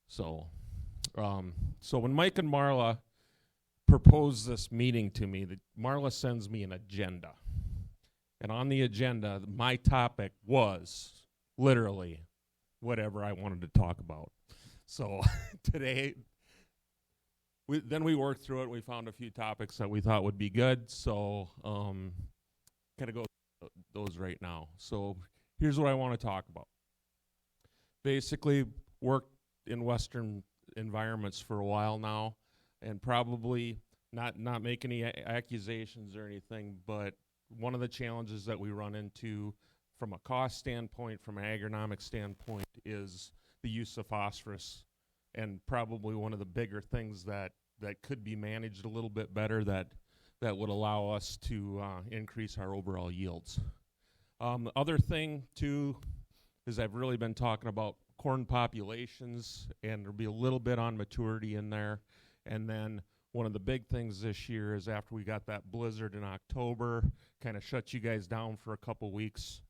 So, so when Mike and Marla proposed this meeting to me, Marla sends me an agenda. And on the agenda, my topic was literally whatever I wanted to talk about. So today, then we worked through it. We found a few topics that we thought would be good. So kind of go through those right now. So here's what I want to talk about. Basically, worked in Western environments for a while now, and probably not make any accusations or anything, but one of the challenges that we run into from a cost standpoint, from an agronomic standpoint, is the use of phosphorus, and probably one of the bigger things that could be managed a little bit better that would allow us to increase our overall yields. The other thing, too, is I've really been talking about corn populations, and there'll be a little bit on maturity in there. And then one of the big things this year is after we got that blizzard in October, kind of shut you guys down for a couple weeks,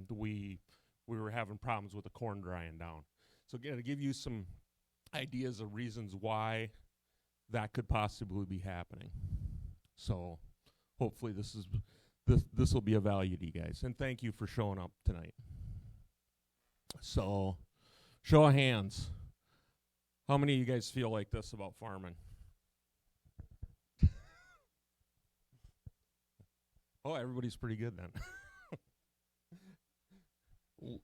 we were having problems with the corn drying down. So to give you some ideas of reasons why that could possibly be happening. So hopefully this will be of value to you guys. And thank you for showing up tonight. So, show of hands. How many of you guys feel like this about farming? Oh, everybody's pretty good then.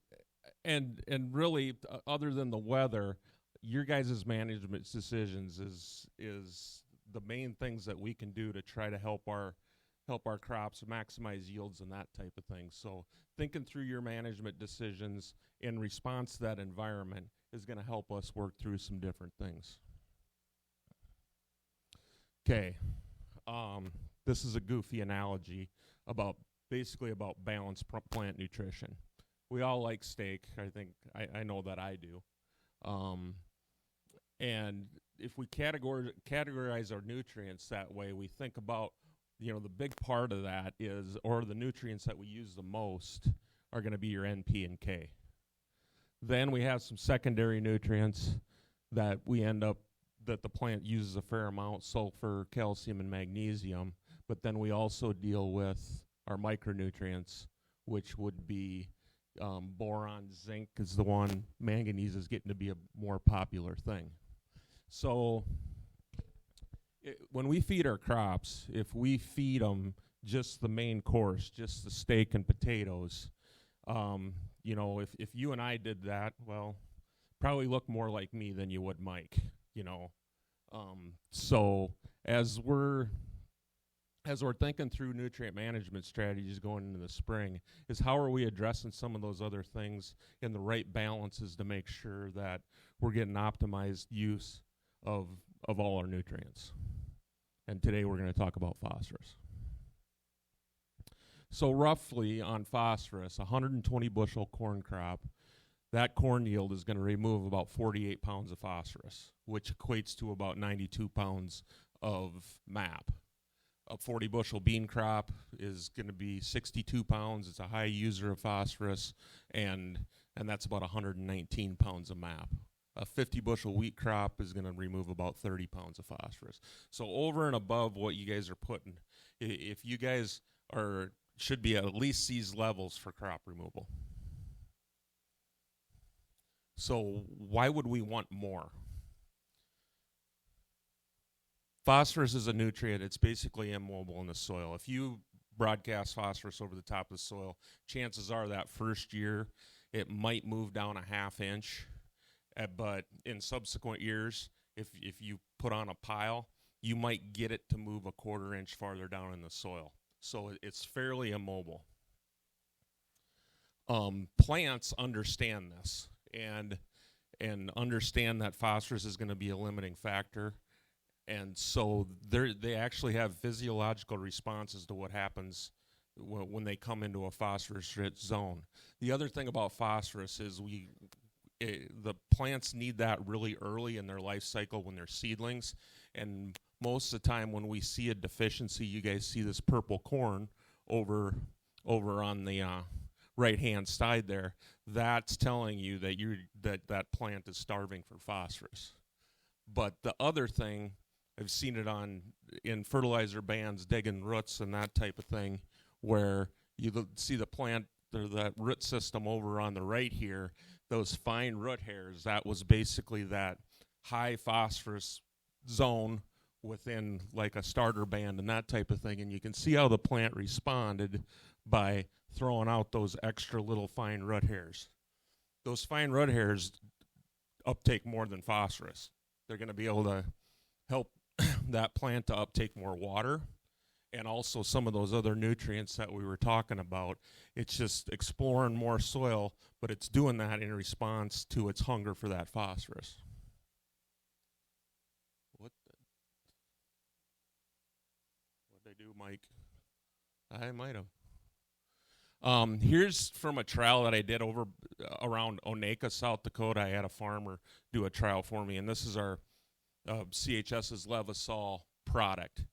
and really, other than the weather, your guys' management decisions is the main things that we can do to try to help our crops maximize yields and that type of thing. So thinking through your management decisions in response to that environment is going to help us work through some different things. Okay, this is a goofy analogy about balanced plant nutrition. We all like steak. I think I know that I do. And if we categorize our nutrients that way, we think about, the big part of that is, or the nutrients that we use the most are going to be your N, P, and K. Then we have some secondary nutrients that that the plant uses a fair amount, sulfur, calcium, and magnesium. But then we also deal with our micronutrients, which would be boron, zinc is the one, manganese is getting to be a more popular thing. So when we feed our crops, if we feed them just the main course, just the steak and potatoes, if you and I did that, well, probably look more like me than you would Mike, So as we're thinking through nutrient management strategies going into the spring, is how are we addressing some of those other things in the right balances to make sure that we're getting optimized use of all our nutrients. And today we're going to talk about phosphorus. So roughly on phosphorus, 120 bushel corn crop, that corn yield is going to remove about 48 pounds of phosphorus, which equates to about 92 pounds of MAP. A 40 bushel bean crop is going to be 62 pounds. It's a high user of phosphorus, and that's about 119 pounds of MAP. A 50 bushel wheat crop is going to remove about 30 pounds of phosphorus. So over and above what you guys are putting, if you guys should be at least these levels for crop removal. So why would we want more? Phosphorus is a nutrient. It's basically immobile in the soil. If you broadcast phosphorus over the top of the soil, chances are that first year it might move down a half inch. But in subsequent years, if you put on a pile, you might get it to move a quarter inch farther down in the soil. So it's fairly immobile. Plants understand this and understand that phosphorus is going to be a limiting factor. And so they actually have physiological responses to what happens when they come into a phosphorus-rich zone. The other thing about phosphorus is the plants need that really early in their life cycle when they're seedlings, and most of the time when we see a deficiency, you guys see this purple corn over on the right-hand side there, that's telling you that that plant is starving for phosphorus. But the other thing, I've seen it in fertilizer bands, digging roots and that type of thing, where you see the plant, or that root system over on the right here, those fine root hairs, that was basically that high phosphorus zone within like a starter band and that type of thing. And you can see how the plant responded by throwing out those extra little fine root hairs. Those fine root hairs uptake more than phosphorus. They're going to be able to help that plant to uptake more water and also some of those other nutrients that we were talking about. It's just exploring more soil, but it's doing that in response to its hunger for that phosphorus. What'd I do, Mike? I might have. Here's from a trial that I did over around Oneka, South Dakota. I had a farmer do a trial for me, and this is our CHS's Levisol product.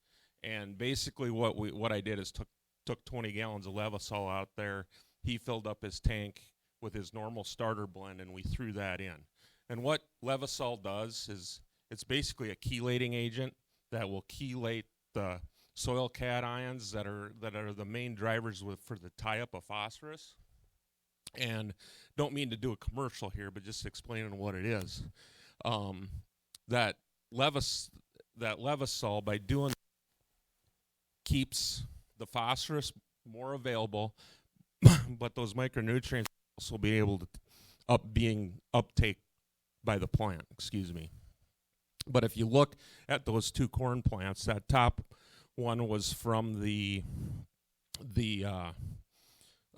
And basically what I did is took 20 gallons of Levisol out there. He filled up his tank with his normal starter blend, and we threw that in. And what Levisol does is it's basically a chelating agent that will chelate the soil cations that are the main drivers for the tie-up of phosphorus. And don't mean to do a commercial here, but just explaining what it is. That Levisol, by doing, keeps the phosphorus more available, but those micronutrients will be able to being uptake by the plant. Excuse me. But if you look at those two corn plants, that top one was from the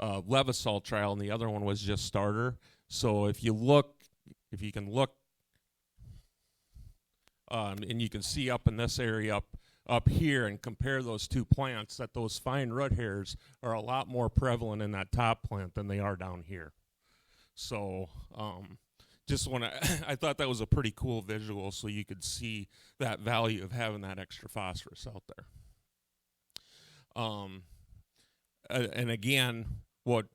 Levisol trial, and the other one was just starter. So if you can look, and you can see up in this area up here and compare those two plants, that those fine root hairs are a lot more prevalent in that top plant than they are down here. So just want to, I thought that was a pretty cool visual, so you could see that value of having that extra phosphorus out there. And again, what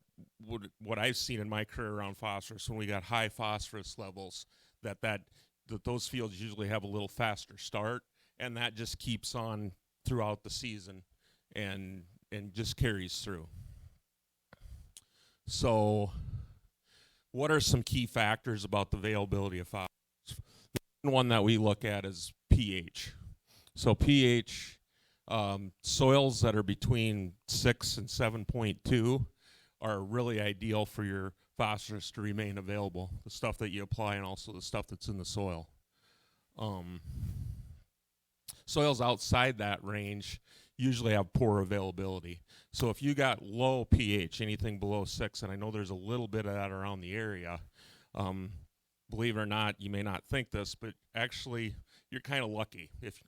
I've seen in my career around phosphorus, when we got high phosphorus levels, that those fields usually have a little faster start, and that just keeps on throughout the season and just carries through. So what are some key factors about the availability of phosphorus? The one that we look at is pH. So pH, soils that are between 6 and 7.2 are really ideal for your phosphorus to remain available, the stuff that you apply and also the stuff that's in the soil. Soils outside that range usually have poor availability. So if you got low pH, anything below 6, and I know there's a little bit of that around the area, believe it or not, you may not think this, but actually you're kind of lucky if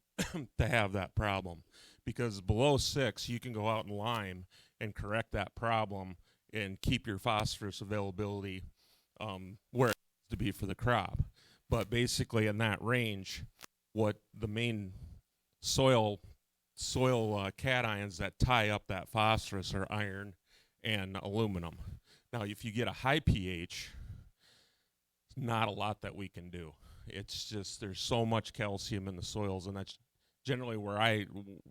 to have that problem, because below 6 you can go out and lime and correct that problem and keep your phosphorus availability where it needs to be for the crop. But basically in that range, what the main soil cations that tie up that phosphorus are iron and aluminum. Now if you get a high pH, not a lot that we can do. It's just there's so much calcium in the soils, and that's generally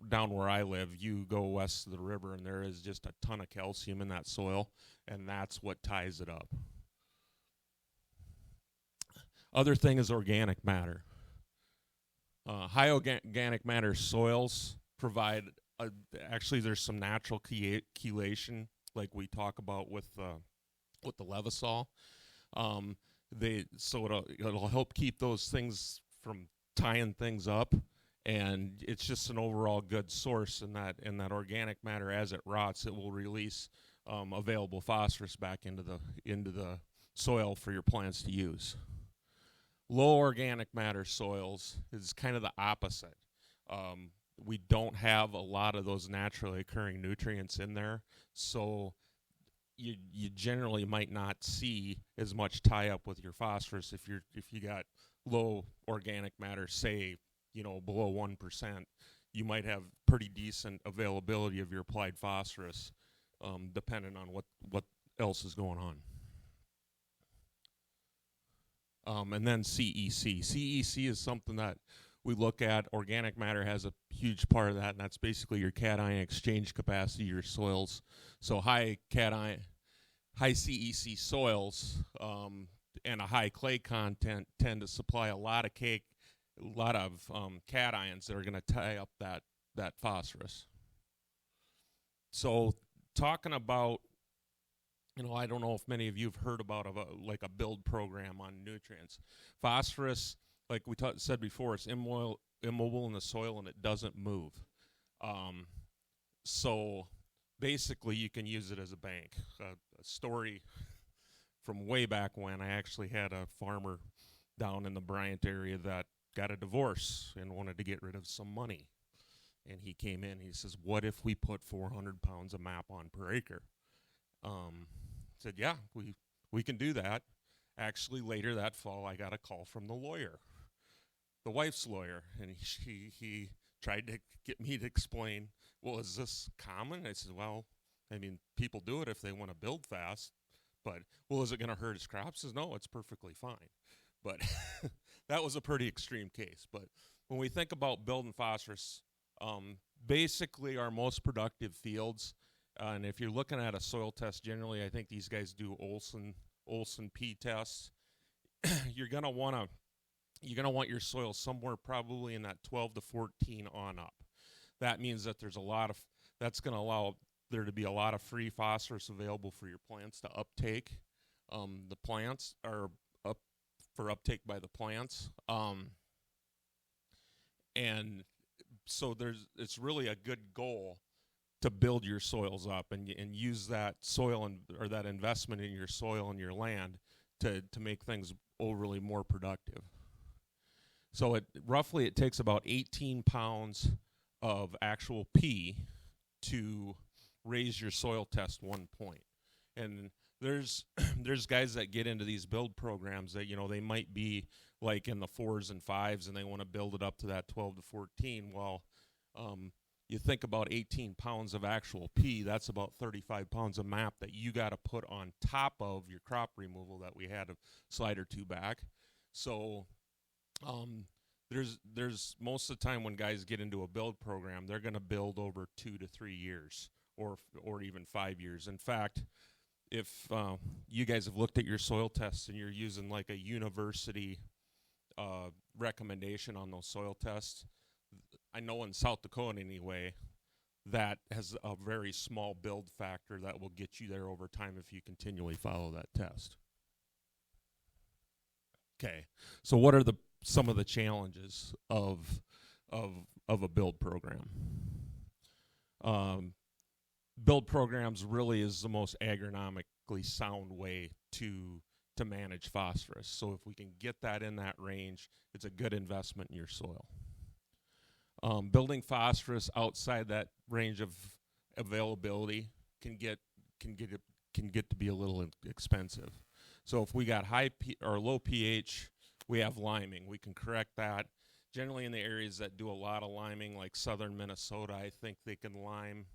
down where I live. You go west of the river and there is just a ton of calcium in that soil, and that's what ties it up. Other thing is organic matter. High organic matter soils provide, actually there's some natural chelation like we talk about with the Levisol. So it'll help keep those things from tying things up, and it's just an overall good source in that organic matter. As it rots, it will release available phosphorus back into the soil for your plants to use. Low organic matter soils is kind of the opposite. We don't have a lot of those naturally occurring nutrients in there, so you generally might not see as much tie up with your phosphorus if you got low organic matter, say below 1%. You might have pretty decent availability of your applied phosphorus, depending on what else is going on. And then CEC. CEC is something that we look at. Organic matter has a huge part of that, and that's basically your cation exchange capacity, your soils. So high CEC soils and a high clay content tend to supply a lot of cations that are going to tie up that phosphorus. So talking about, I don't know if many of you have heard about a build program on nutrients. Phosphorus, like we said before, it's immobile in the soil and it doesn't move. So basically you can use it as a bank. A story from way back when, I actually had a farmer down in the Bryant area that got a divorce and wanted to get rid of some money. And he came in, he says, what if we put 400 pounds of MAP on per acre? Said, yeah, we can do that. Actually, later that fall, I got a call from the lawyer, the wife's lawyer, and he tried to get me to explain, well, is this common? I said, well, I mean, people do it if they want to build fast, but, well, is it going to hurt his crops? He says, no, it's perfectly fine. But that was a pretty extreme case. But when we think about building phosphorus, basically our most productive fields, and if you're looking at a soil test, generally I think these guys do Olson P tests. You're gonna want your soil somewhere probably in that 12 to 14 on up. That means that that's going to allow there to be a lot of free phosphorus available for your plants to uptake. The plants are up for uptake by the plants, and so it's really a good goal to build your soils up and use that soil or that investment in your soil and your land to make things overly more productive. So roughly it takes about 18 pounds of actual P to raise your soil test 1 point. And there's guys that get into these build programs that, they might be like in the 4s and 5s and they want to build it up to that 12 to 14. Well, you think about 18 pounds of actual P, that's about 35 pounds of MAP that you got to put on top of your crop removal that we had a slide or two back. So there's most of the time when guys get into a build program, they're going to build over 2 to 3 years or even 5 years. In fact, if you guys have looked at your soil tests and you're using like a university recommendation on those soil tests, I know in South Dakota anyway, that has a very small build factor that will get you there over time if you continually follow that test. Okay, so what are some of the challenges of a build program? Build programs really is the most agronomically sound way to manage phosphorus. So if we can get that in that range, it's a good investment in your soil. Building phosphorus outside that range of availability can get to be a little expensive. So if we got high or low pH, we have liming. We can correct that. Generally in the areas that do a lot of liming, like southern Minnesota, I think they can lime.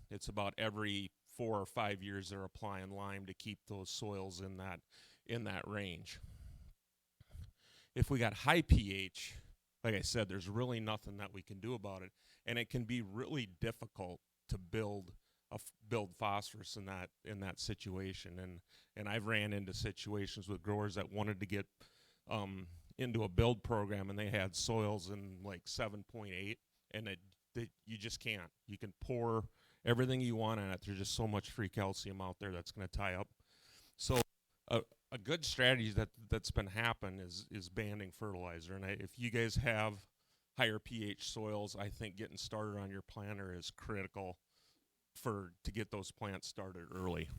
It's about every 4 or 5 years they're applying lime to keep those soils in that range. If we got high pH, like I said, there's really nothing that we can do about it, and it can be really difficult to build phosphorus in that situation. And I've ran into situations with growers that wanted to get into a build program, and they had soils in like 7.8, and you just can't. You can pour everything you want on it. There's just so much free calcium out there that's going to tie up. So a good strategy that's been happening is banding fertilizer. And if you guys have higher pH soils, I think getting started on your planter is critical to get those plants started early.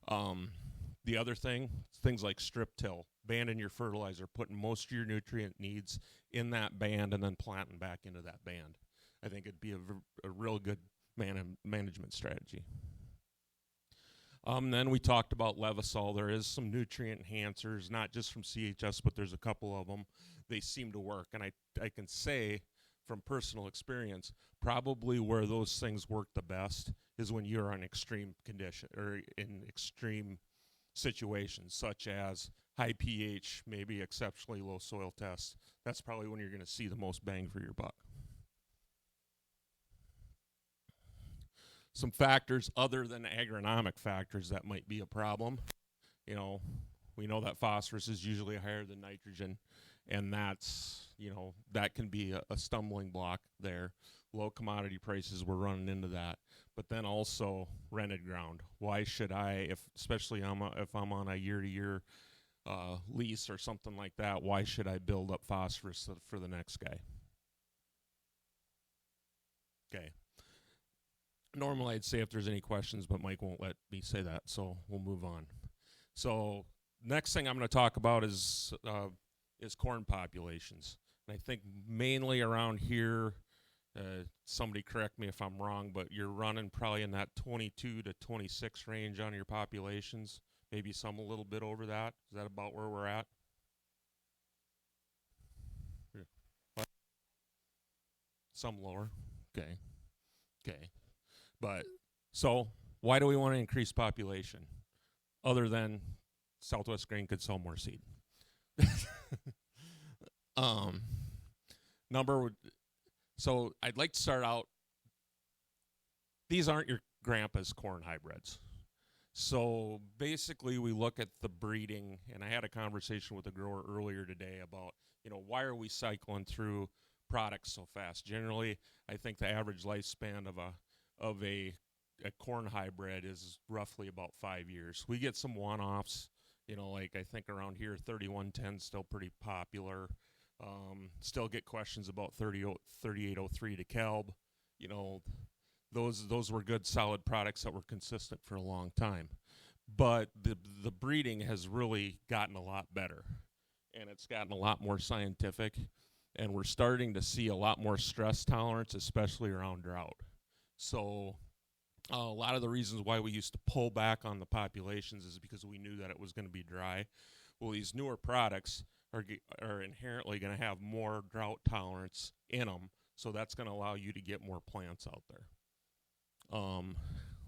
The other things like strip till, banding your fertilizer, putting most of your nutrient needs in that band and then planting back into that band. I think it'd be a real good management strategy. Then we talked about Levisol. There is some nutrient enhancers, not just from CHS, but there's a couple of them. They seem to work, and I can say from personal experience, probably where those things work the best is when you're on extreme condition or in extreme situations, such as high pH, maybe exceptionally low soil tests. That's probably when you're going to see the most bang for your buck. Some factors other than agronomic factors that might be a problem. You know, we know that phosphorus is usually higher than nitrogen, and that's, you know, that can be a stumbling block there. Low commodity prices, we're running into that. But then also rented ground. Why should I, especially if I'm on a year-to-year lease or something like that, why should I build up phosphorus for the next guy? Okay. Normally I'd say if there's any questions, but Mike won't let me say that, so we'll move on. So next thing I'm going to talk about is corn populations. And I think mainly around here, somebody correct me if I'm wrong, but you're running probably in that 22 to 26 range on your populations, maybe some a little bit over that. Is that about where we're at? Some lower. Okay. Okay. But so why do we want to increase population other than Southwest Grain could sell more seed? So I'd like to start out, these aren't your grandpa's corn hybrids. So basically we look at the breeding, and I had a conversation with a grower earlier today about, you know, why are we cycling through products so fast? Generally, I think the average lifespan of a corn hybrid is roughly about 5 years. We get some one-offs, you know, like I think around here 3110 still pretty popular. Still get questions about 3803 DeKalb. You know, those were good solid products that were consistent for a long time. But the breeding has really gotten a lot better, and it's gotten a lot more scientific, and we're starting to see a lot more stress tolerance, especially around drought. So a lot of the reasons why we used to pull back on the populations is because we knew that it was going to be dry. Well, these newer products are inherently going to have more drought tolerance in them, so that's going to allow you to get more plants out there.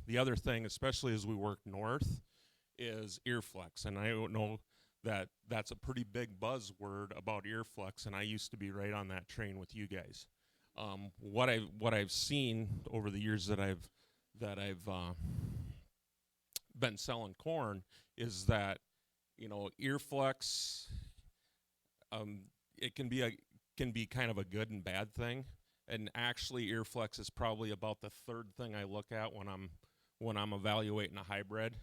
The other thing, especially as we work north, is earflex, and I don't know that that's a pretty big buzzword about earflex, and I used to be right on that train with you guys. What I've seen over the years that I've been selling corn is that, you know, earflex, it can be kind of a good and bad thing, and actually earflex is probably about the third thing I look at when I'm evaluating a hybrid.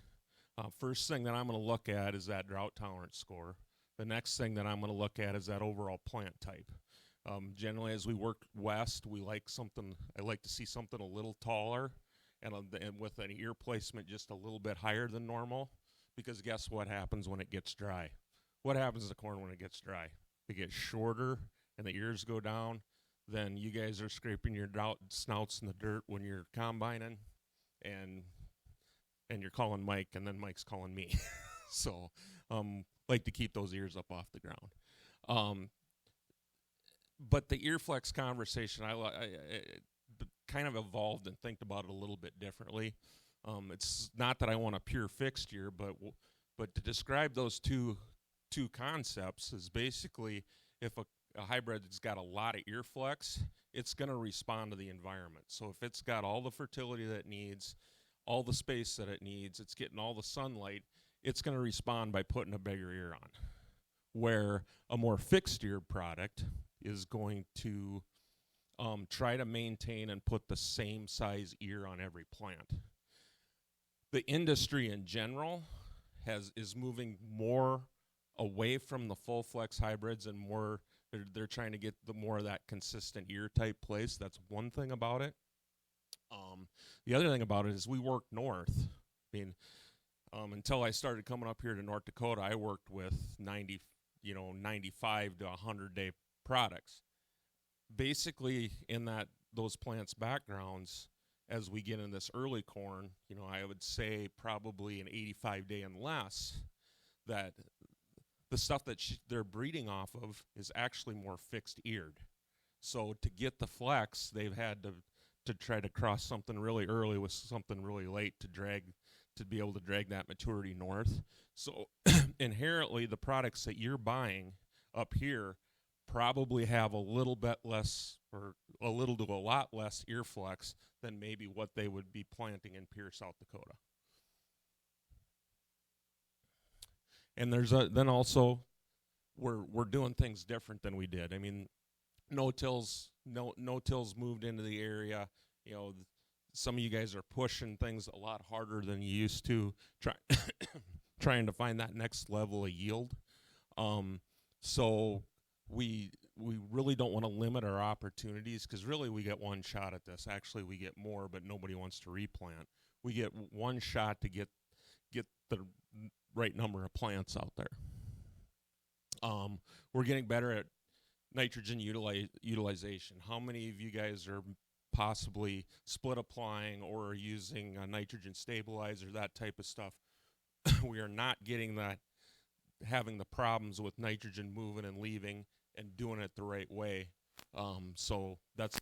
First thing that I'm going to look at is that drought tolerance score. The next thing that I'm going to look at is that overall plant type. Generally, as we work west, I like to see something a little taller and with an ear placement just a little bit higher than normal, because guess what happens when it gets dry? What happens to corn when it gets dry? It gets shorter and the ears go down. Then you guys are scraping your snouts in the dirt when you're combining, and you're calling Mike, and then Mike's calling me. So like to keep those ears up off the ground. But the earflex conversation, I kind of evolved and think about it a little bit differently. It's not that I want a pure fixed ear, but to describe those two concepts is basically if a hybrid has got a lot of earflex, it's going to respond to the environment. So if it's got all the fertility that it needs, all the space that it needs, it's getting all the sunlight, it's going to respond by putting a bigger ear on. Where a more fixed ear product is going to try to maintain and put the same size ear on every plant. The industry in general is moving more away from the full flex hybrids and more. They're trying to get more of that consistent ear type place. That's one thing about it. The other thing about it is we work north. I mean, until I started coming up here to North Dakota, I worked with 95 to 100-day products. Basically, in those plants' backgrounds, as we get in this early corn, I would say probably an 85-day and less, that the stuff that they're breeding off of is actually more fixed-eared. So to get the flex, they've had to try to cross something really early with something really late to be able to drag that maturity north. So inherently, the products that you're buying up here probably have a little bit less, or a little to a lot less ear flex than maybe what they would be planting in Pierce, South Dakota. And then also we're doing things different than we did. I mean, no-tills moved into the area. You know, some of you guys are pushing things a lot harder than you used to, trying to find that next level of yield. So we really don't want to limit our opportunities, because really we get one shot at this. Actually, we get more, but nobody wants to replant. We get one shot to get the right number of plants out there. We're getting better at nitrogen utilization. How many of you guys are possibly split applying or using a nitrogen stabilizer, that type of stuff? We are not getting that, having the problems with nitrogen moving and leaving and doing it the right way. So that's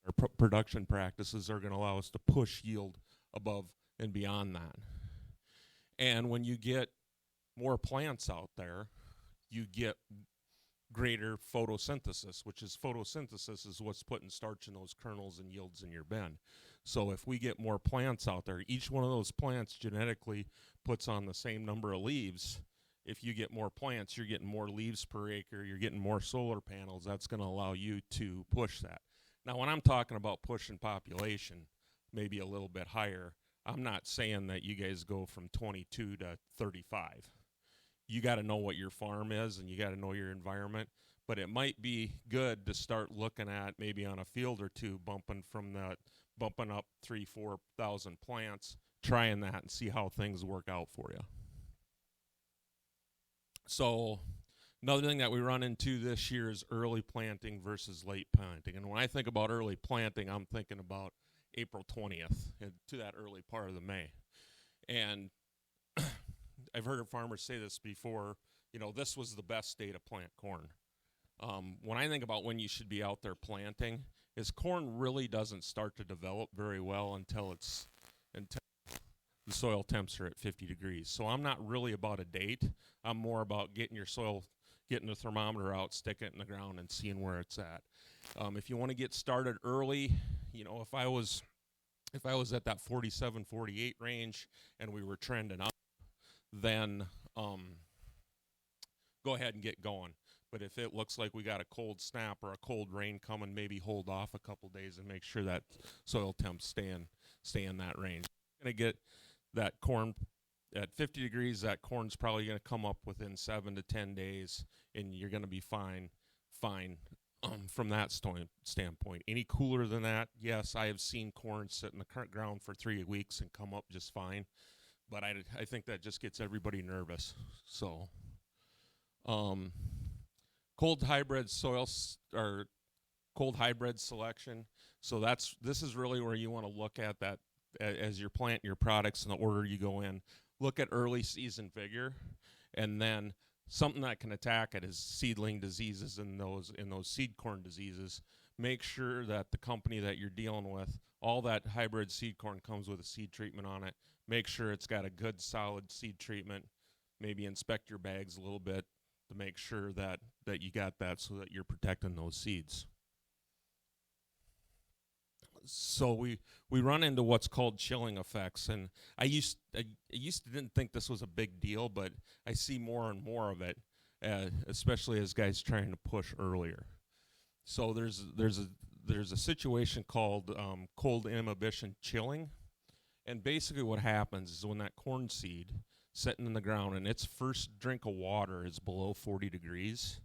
our production practices are going to allow us to push yield above and beyond that. And when you get more plants out there, you get greater photosynthesis, which is what's putting starch in those kernels and yields in your bin. So if we get more plants out there, each one of those plants genetically puts on the same number of leaves. If you get more plants, you're getting more leaves per acre, you're getting more solar panels. That's going to allow you to push that. Now, when I'm talking about pushing population, maybe a little bit higher, I'm not saying that you guys go from 22 to 35. You got to know what your farm is, and you got to know your environment. But it might be good to start looking at, maybe on a field or two, bumping up 3,000-4,000 plants, trying that and see how things work out for you. So another thing that we run into this year is early planting versus late planting. And when I think about early planting, I'm thinking about April 20th to that early part of the May. And I've heard farmers say this before, you know, this was the best day to plant corn. When I think about when you should be out there planting, is corn really doesn't start to develop very well until the soil temps are at 50 degrees. So I'm not really about a date. I'm more about getting the thermometer out, sticking it in the ground, and seeing where it's at. If you want to get started early, you know, if I was at that 47, 48 range and we were trending up, then go ahead and get going. But if it looks like we got a cold snap or a cold rain coming, maybe hold off a couple days and make sure that soil temps stay in that range. You're going to get that corn at 50 degrees. That corn's probably going to come up within 7 to 10 days, and you're going to be fine from that standpoint. Any cooler than that, yes, I have seen corn sit in the ground for 3 weeks and come up just fine. But I think that just gets everybody nervous. So, cold hybrid selection. So this is really where you want to look at that as you're planting your products in the order you go in. Look at early season vigor, and then something that can attack it is seedling diseases and those seed corn diseases. Make sure that the company that you're dealing with, all that hybrid seed corn comes with a seed treatment on it. Make sure it's got a good solid seed treatment. Maybe inspect your bags a little bit to make sure that you got that, so that you're protecting those seeds. So we run into what's called chilling effects, and I used to didn't think this was a big deal, but I see more and more of it, especially as guys trying to push earlier. So there's a situation called cold inhibition chilling, and basically what happens is when that corn seed sitting in the ground and its first drink of water is below 40 degrees,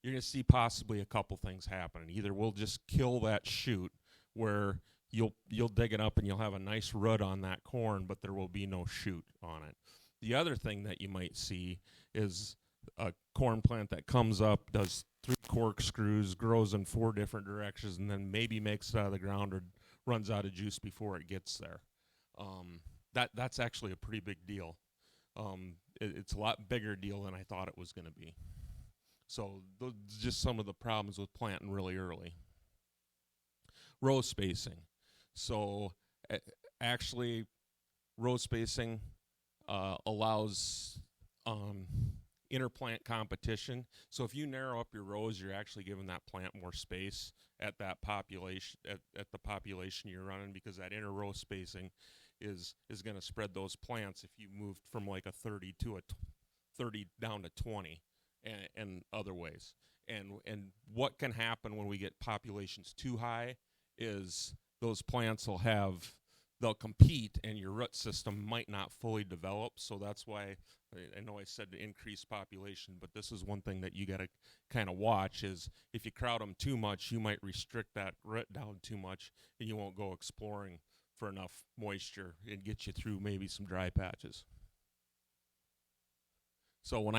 you're going to see possibly a couple things happening. Either we'll just kill that shoot, where you'll dig it up and you'll have a nice root on that corn, but there will be no shoot on it. The other thing that you might see is a corn plant that comes up, does 3 corkscrews, grows in 4 different directions, and then maybe makes it out of the ground or runs out of juice before it gets there. That's actually a pretty big deal. It's a lot bigger deal than I thought it was going to be. So those are just some of the problems with planting really early. Row spacing. So actually, row spacing allows interplant competition. So if you narrow up your rows, you're actually giving that plant more space at that population, at the population you're running, because that inter row spacing is going to spread those plants if you moved from like a 30 to a 30 down to 20 and other ways. And what can happen when we get populations too high is those plants they'll compete and your root system might not fully develop. So that's why I know I said to increase population, but this is one thing that you got to kind of watch is if you crowd them too much, you might restrict that root down too much and you won't go exploring for enough moisture and get you through maybe some dry patches. So when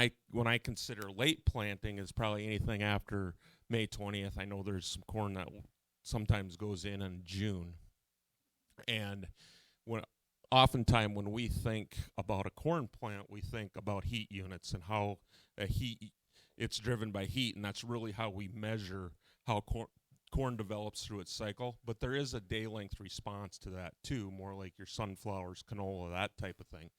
I consider late planting is probably anything after May 20th. I know there's some corn that sometimes goes in June. And oftentimes when we think about a corn plant, we think about heat units and how it's driven by heat, and that's really how we measure how corn develops through its cycle. But there is a day length response to that too, more like your sunflowers, canola, that type of thing.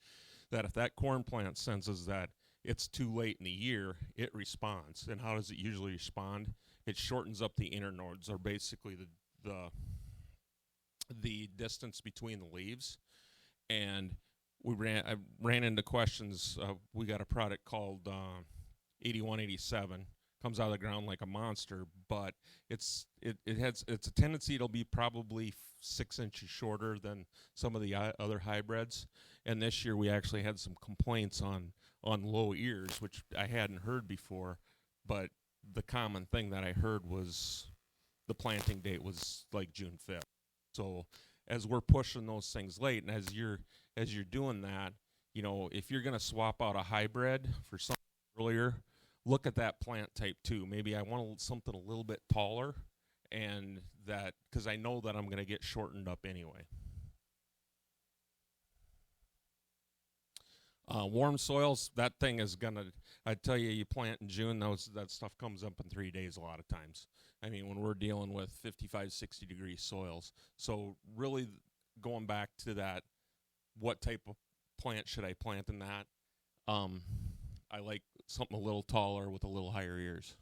That if that corn plant senses that it's too late in the year, it responds. And how does it usually respond? It shortens up the internodes, or basically the distance between the leaves. And I ran into questions. We got a product called 8187. Comes out of the ground like a monster, but it has a tendency it'll be probably 6 inches shorter than some of the other hybrids. And this year we actually had some complaints on low ears, which I hadn't heard before. But the common thing that I heard was the planting date was like June 5th. So as we're pushing those things late, and as you're doing that, if you're going to swap out a hybrid for something earlier, look at that plant type too. Maybe I want something a little bit taller, and that because I know that I'm going to get shortened up anyway. Warm soils, that thing is gonna. I tell you, you plant in June, that stuff comes up in 3 days a lot of times. I mean, when we're dealing with 55, 60 degree soils. So really, going back to that, what type of plant should I plant in that? I like something a little taller with a little higher ears.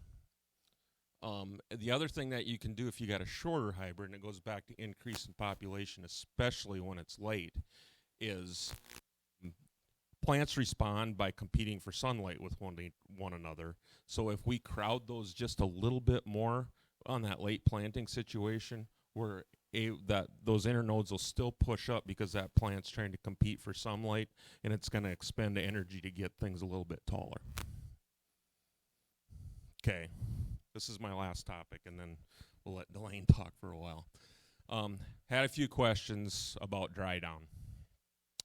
The other thing that you can do if you got a shorter hybrid, and it goes back to increase in population, especially when it's late, is plants respond by competing for sunlight with one another. So if we crowd those just a little bit more on that late planting situation, that those internodes will still push up because that plant's trying to compete for sunlight, and it's going to expend energy to get things a little bit taller. Okay, this is my last topic, and then we'll let Delane talk for a while. Had a few questions about dry down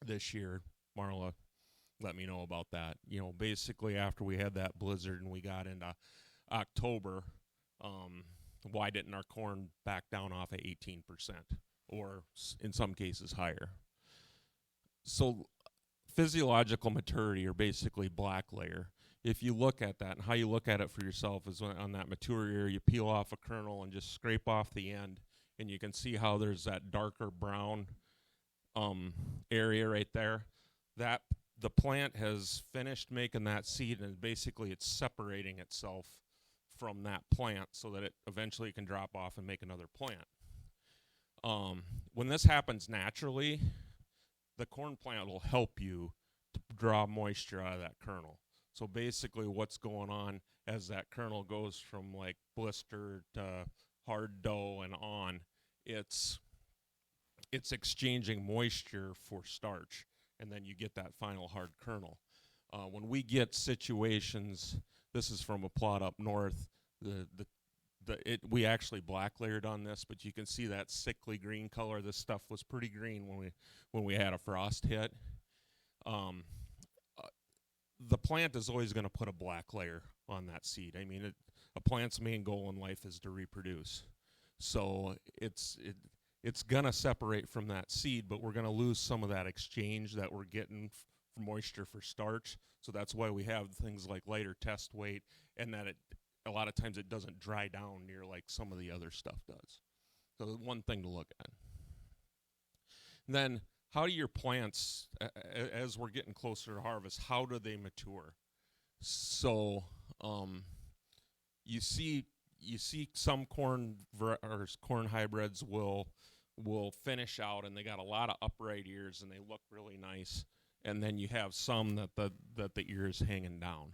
this year. Marla let me know about that. Basically after we had that blizzard and we got into October, why didn't our corn back down off at 18%, or in some cases higher? So physiological maturity, or basically black layer, if you look at that, and how you look at it for yourself is on that mature ear, you peel off a kernel and just scrape off the end, and you can see how there's that darker brown area right there. That the plant has finished making that seed, and basically it's separating itself from that plant so that it eventually can drop off and make another plant. When this happens naturally, the corn plant will help you to draw moisture out of that kernel. So basically what's going on as that kernel goes from like blister to hard dough and on, it's exchanging moisture for starch, and then you get that final hard kernel. When we get situations, this is from a plot up north, we actually black layered on this, but you can see that sickly green color. This stuff was pretty green when we had a frost hit. The plant is always going to put a black layer on that seed. I mean, a plant's main goal in life is to reproduce. So it's going to separate from that seed, but we're going to lose some of that exchange that we're getting moisture for starch. So that's why we have things like lighter test weight, and that a lot of times it doesn't dry down near like some of the other stuff does. So one thing to look at. And then how do your plants, as we're getting closer to harvest, how do they mature? So you see some corn hybrids will finish out, and they got a lot of upright ears, and they look really nice. And then you have some that the ear is hanging down.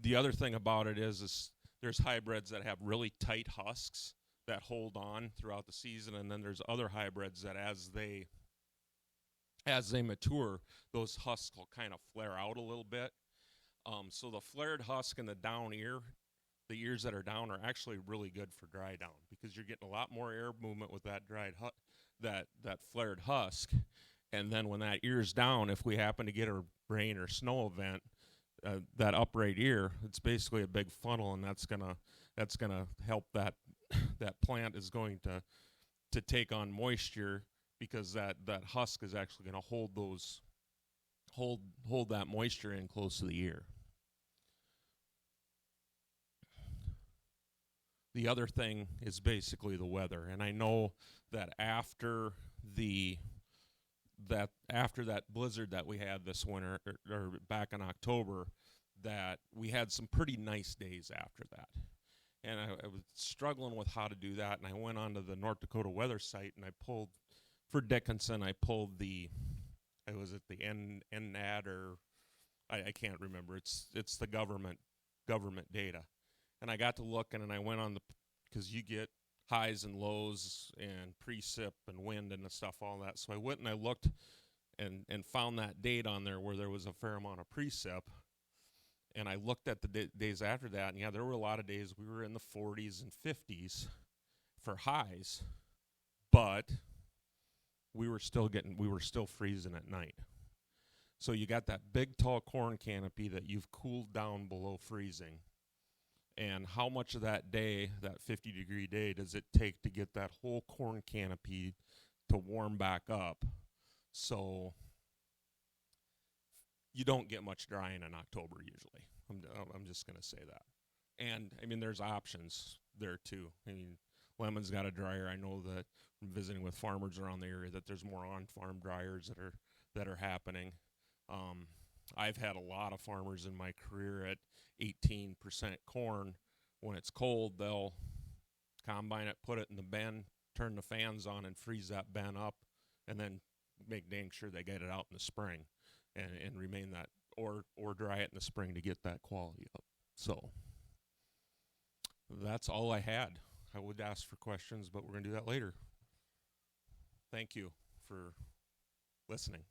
The other thing about it is there's hybrids that have really tight husks that hold on throughout the season, and then there's other hybrids that as they mature, those husks will kind of flare out a little bit. So the flared husk and the down ear, the ears that are down, are actually really good for dry down, because you're getting a lot more air movement with that that flared husk. And then when that ear's down, if we happen to get a rain or snow event, that upright ear, it's basically a big funnel, and that's gonna help that plant is going to take on moisture, because that husk is actually going to hold that moisture in close to the ear. The other thing is basically the weather, and I know that after that blizzard that we had this winter, or back in October, that we had some pretty nice days after that. And I was struggling with how to do that, and I went onto the North Dakota weather site, and I pulled, for Dickinson, I pulled the NNAD, or I can't remember. It's the government data. And I got to looking, and I went on because you get highs and lows and precip and wind and the stuff, all that. So I went and I looked and found that date on there where there was a fair amount of precip. And I looked at the days after that, and yeah, there were a lot of days we were in the 40s and 50s for highs, but we were still freezing at night. So you got that big tall corn canopy that you've cooled down below freezing. And how much of that day, that 50-degree day, does it take to get that whole corn canopy to warm back up? So you don't get much drying in October usually. I'm just going to say that. And, I mean, there's options there too. I mean, Lemon's got a dryer. I know that from visiting with farmers around the area that there's more on-farm dryers that are happening. I've had a lot of farmers in my career at 18% corn. When it's cold, they'll combine it, put it in the bin, turn the fans on, and freeze that bin up, and then make dang sure they get it out in the spring and remain that, or dry it in the spring to get that quality up. So that's all I had. I would ask for questions, but we're going to do that later. Thank you for listening.